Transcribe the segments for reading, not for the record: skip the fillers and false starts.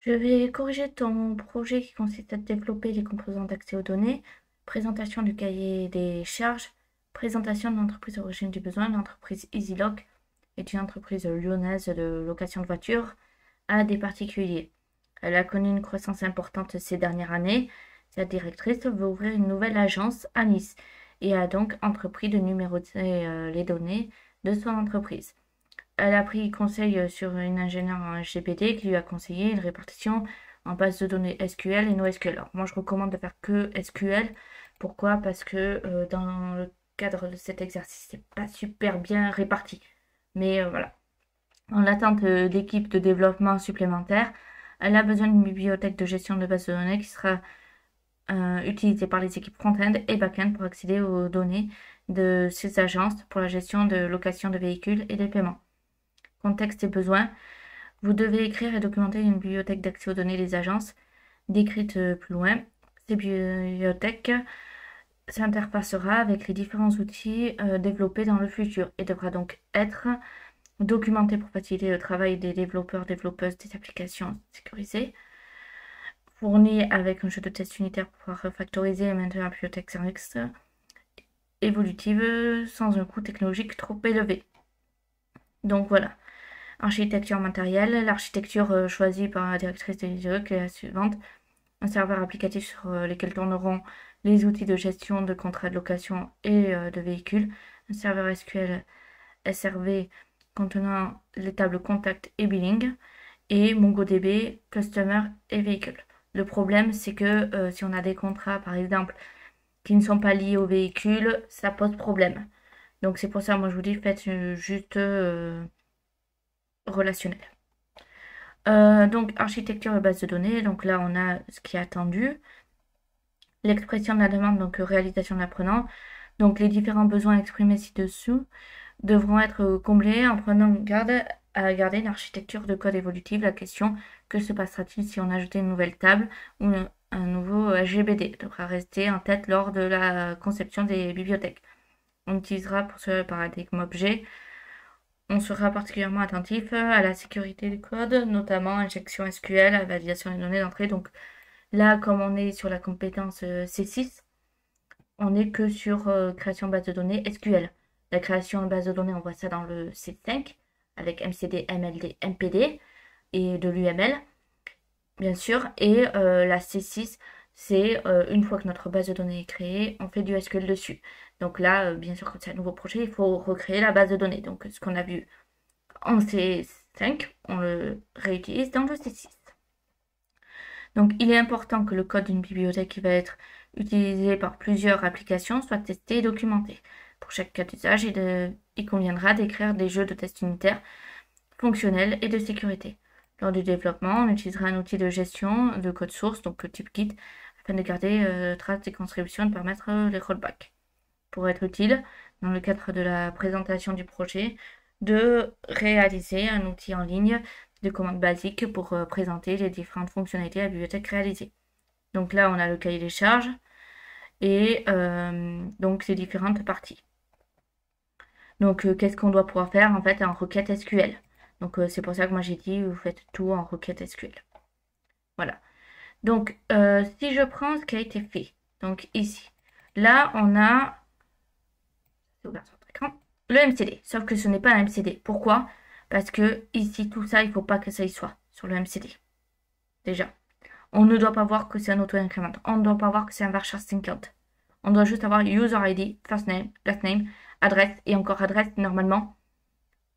Je vais corriger ton projet qui consiste à développer les composants d'accès aux données, présentation du cahier des charges, présentation de l'entreprise origine du besoin, l'entreprise EasyLock est une entreprise lyonnaise de location de voitures à des particuliers. Elle a connu une croissance importante ces dernières années. Sa directrice veut ouvrir une nouvelle agence à Nice et a donc entrepris de numéroter les données de son entreprise. Elle a pris conseil sur une ingénieure en HGPD qui lui a conseillé une répartition en base de données SQL et NoSQL. Alors moi je recommande de faire que SQL. Pourquoi? Parce que dans le cadre de cet exercice, c'est pas super bien réparti. Mais voilà. En attente d'équipes de développement supplémentaires, elle a besoin d'une bibliothèque de gestion de base de données qui sera utilisée par les équipes front-end et back-end pour accéder aux données de ces agences pour la gestion de location de véhicules et des paiements. Contexte et besoins. Vous devez écrire et documenter une bibliothèque d'accès aux données des agences, décrite plus loin. Cette bibliothèque s'interfacera avec les différents outils développés dans le futur et devra donc être documentée pour faciliter le travail des développeurs, développeuses des applications sécurisées, fournie avec un jeu de test unitaire pour pouvoir refactoriser et maintenir la bibliothèque service évolutive sans un coût technologique trop élevé. Donc voilà. Architecture matérielle. L'architecture choisie par la directrice de l'ISE est la suivante. Un serveur applicatif sur lequel tourneront les outils de gestion de contrats de location et de véhicules. Un serveur SQL SRV contenant les tables contact et billing. Et MongoDB, Customer et véhicule. Le problème, c'est que si on a des contrats, par exemple, qui ne sont pas liés au véhicule, ça pose problème. Donc c'est pour ça, moi je vous dis, faites juste relationnel. Donc architecture et base de données, donc là on a ce qui est attendu. L'expression de la demande, donc réalisation de l'apprenant. Donc les différents besoins exprimés ci-dessous devront être comblés en prenant garde à garder une architecture de code évolutive. La question, que se passera-t-il si on ajoutait une nouvelle table ou un nouveau HGBD devra rester en tête lors de la conception des bibliothèques. On utilisera pour ce paradigme objet. On sera particulièrement attentif à la sécurité du code, notamment injection SQL, à validation des données d'entrée. Donc là, comme on est sur la compétence C6, on n'est que sur création de base de données SQL. La création de base de données, on voit ça dans le C5 avec MCD, MLD, MPD et de l'UML, bien sûr. Et la C6, c'est une fois que notre base de données est créée, on fait du SQL dessus. Donc là, bien sûr, quand c'est un nouveau projet, il faut recréer la base de données. Donc ce qu'on a vu en C5, on le réutilise dans le C6. Donc il est important que le code d'une bibliothèque qui va être utilisé par plusieurs applications soit testé et documenté. Pour chaque cas d'usage, il conviendra d'écrire des jeux de test unitaires fonctionnels et de sécurité. Lors du développement, on utilisera un outil de gestion de code source, donc type Git, afin de garder trace des contributions et de permettre les rollbacks. Pour être utile, dans le cadre de la présentation du projet, de réaliser un outil en ligne de commande basique pour présenter les différentes fonctionnalités de la bibliothèque réalisée. Donc là, on a le cahier des charges et donc ces différentes parties. Donc qu'est-ce qu'on doit pouvoir faire en fait en requête SQL. Donc c'est pour ça que moi j'ai dit vous faites tout en requête SQL. Voilà. Donc si je prends ce qui a été fait, donc ici, là on a le MCD, sauf que ce n'est pas un MCD. Pourquoi? Parce que ici, tout ça, il ne faut pas que ça y soit sur le MCD. Déjà. On ne doit pas voir que c'est un auto-increment. On ne doit pas voir que c'est un varchar 50. On doit juste avoir user ID, first name, last name, adresse et encore adresse. Normalement,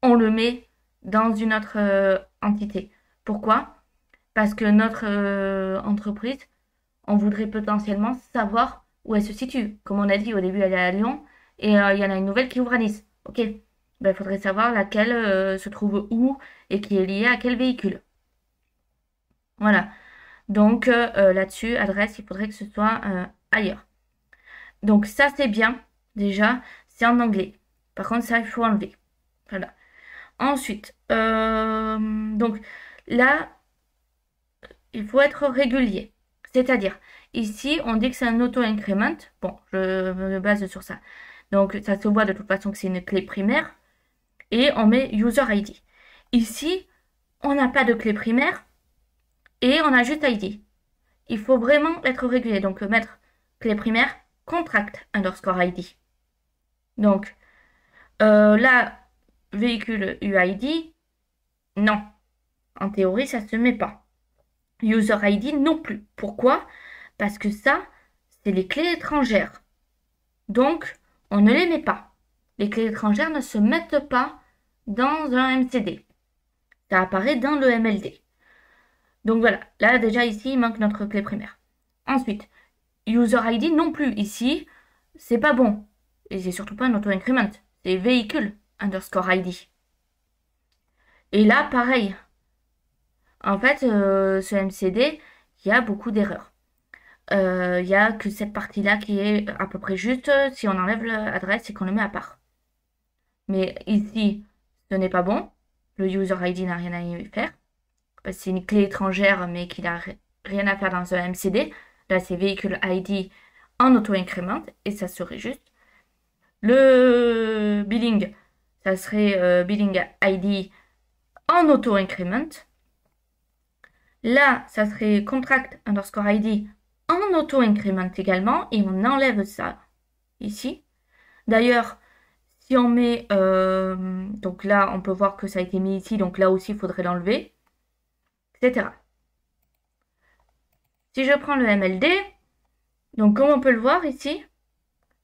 on le met dans une autre entité. Pourquoi? Parce que notre entreprise, on voudrait potentiellement savoir où elle se situe. Comme on a dit au début, elle est à Lyon et il y en a une nouvelle qui ouvre à Nice. Ok, ben, il faudrait savoir laquelle se trouve où et qui est liée à quel véhicule. Voilà. Donc là-dessus, adresse, il faudrait que ce soit ailleurs. Donc ça, c'est bien. Déjà, c'est en anglais. Par contre, ça, il faut enlever. Voilà. Ensuite, donc là, il faut être régulier. C'est-à-dire, ici, on dit que c'est un auto-increment. Bon, je me base sur ça. Donc, ça se voit de toute façon que c'est une clé primaire. Et on met user ID. Ici, on n'a pas de clé primaire. et on a juste ID. Il faut vraiment être régulier. Donc, mettre clé primaire, contract underscore ID. Donc, là, véhicule UID, non. En théorie, ça ne se met pas. User ID non plus. Pourquoi? Parce que ça, c'est les clés étrangères. Donc, on ne les met pas. Les clés étrangères ne se mettent pas dans un MCD. Ça apparaît dans le MLD. Donc voilà, là déjà ici, il manque notre clé primaire. Ensuite, User ID non plus. Ici, c'est pas bon. Et c'est surtout pas un auto-increment. C'est véhicule underscore ID. Et là, pareil. En fait, ce MCD, il y a beaucoup d'erreurs. Il n'y a que cette partie-là qui est à peu près juste si on enlève l'adresse et qu'on le met à part. Mais ici, ce n'est pas bon. Le user ID n'a rien à y faire. C'est une clé étrangère, mais qui n'a rien à faire dans un MCD. Là, c'est véhicule ID en auto-increment, et ça serait juste. Le billing, ça serait billing ID en auto-increment. Là, ça serait contract underscore ID en auto-increment également, et on enlève ça ici. D'ailleurs, si on met, donc là, on peut voir que ça a été mis ici, donc là aussi, il faudrait l'enlever, etc. Si je prends le MLD, donc comme on peut le voir ici,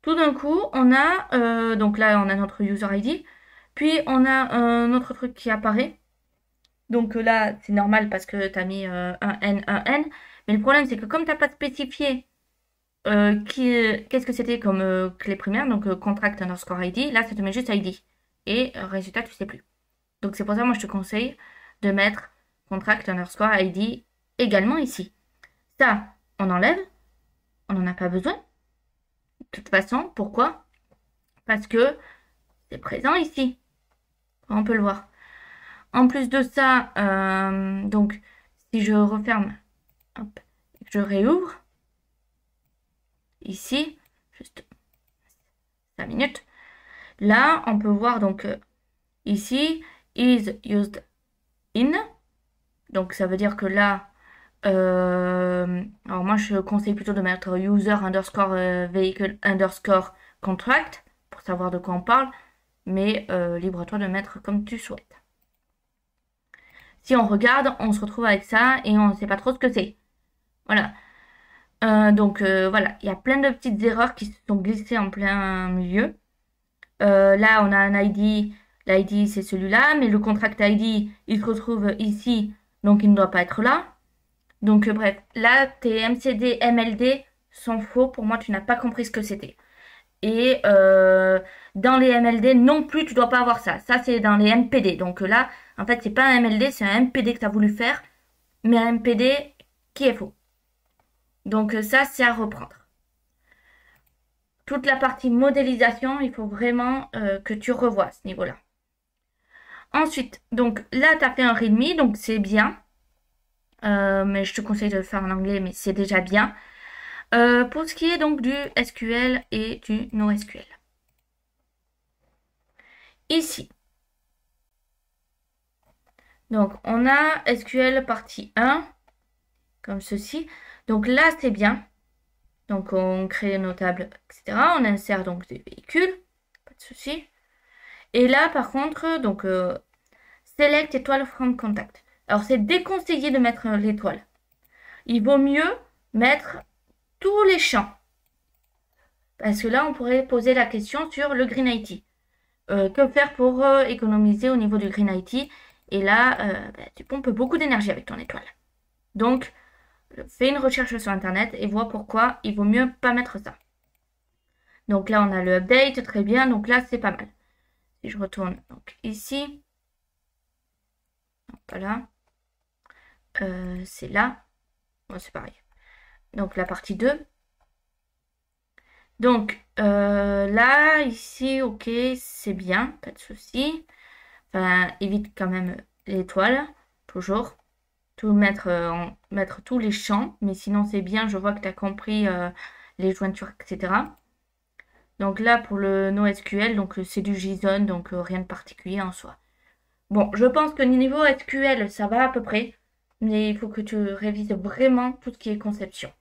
tout d'un coup, on a, donc là, on a notre user ID, puis on a un autre truc qui apparaît. Donc là, c'est normal parce que tu as mis un N, mais le problème, c'est que comme tu n'as pas spécifié qu'est-ce que c'était comme clé primaire, donc contract underscore ID, là, ça te met juste ID. Et résultat, tu sais plus. Donc c'est pour ça, moi, je te conseille de mettre contract underscore ID également ici. Ça, on enlève. On n'en a pas besoin. De toute façon, pourquoi? Parce que c'est présent ici. On peut le voir. En plus de ça, donc si je referme, hop, je réouvre, ici, juste 5 minutes, là, on peut voir donc ici, is used in. Donc ça veut dire que là, alors moi je conseille plutôt de mettre user underscore vehicle underscore contract pour savoir de quoi on parle, mais libre à toi de mettre comme tu souhaites. Si on regarde, on se retrouve avec ça et on ne sait pas trop ce que c'est. Voilà. Donc voilà, il y a plein de petites erreurs qui se sont glissées en plein milieu. Là, on a un ID. L'ID, c'est celui-là, mais le contract ID, il se retrouve ici, donc il ne doit pas être là. Donc bref, là, tes MCD, MLD sont faux. Pour moi, tu n'as pas compris ce que c'était. Et dans les MLD non plus, tu dois pas avoir ça. Ça, c'est dans les MPD. Donc là, en fait, c'est pas un MLD, c'est un MPD que tu as voulu faire, mais un MPD qui est faux. Donc ça, c'est à reprendre. Toute la partie modélisation, il faut vraiment que tu revoies à ce niveau-là. Ensuite, donc là, tu as fait un readme, donc c'est bien. Mais je te conseille de le faire en anglais, mais c'est déjà bien. Pour ce qui est donc du SQL et du NoSQL. Ici. Donc, on a SQL partie 1, comme ceci. Donc là, c'est bien. Donc, on crée nos tables, etc. On insère donc des véhicules. Pas de souci. Et là, par contre, donc, select étoile from contact. Alors, c'est déconseillé de mettre l'étoile. Il vaut mieux mettre tous les champs. Parce que là, on pourrait poser la question sur le Green IT. Que faire pour économiser au niveau du Green IT? Et là, tu pompes beaucoup d'énergie avec ton étoile. Donc, fais une recherche sur Internet et vois pourquoi il vaut mieux pas mettre ça. Donc là, on a le update, très bien. Donc là, c'est pas mal. Si je retourne donc ici, voilà, c'est là. Bon, c'est pareil. Donc la partie 2. Donc là, ici, ok, c'est bien, pas de souci. Enfin, évite quand même l'étoile, toujours. Tout mettre, mettre tous les champs, mais sinon c'est bien, je vois que tu as compris les jointures, etc. Donc là, pour le NoSQL, donc c'est du JSON, donc rien de particulier en soi. Bon, je pense que niveau SQL, ça va à peu près. mais il faut que tu révises vraiment tout ce qui est conception.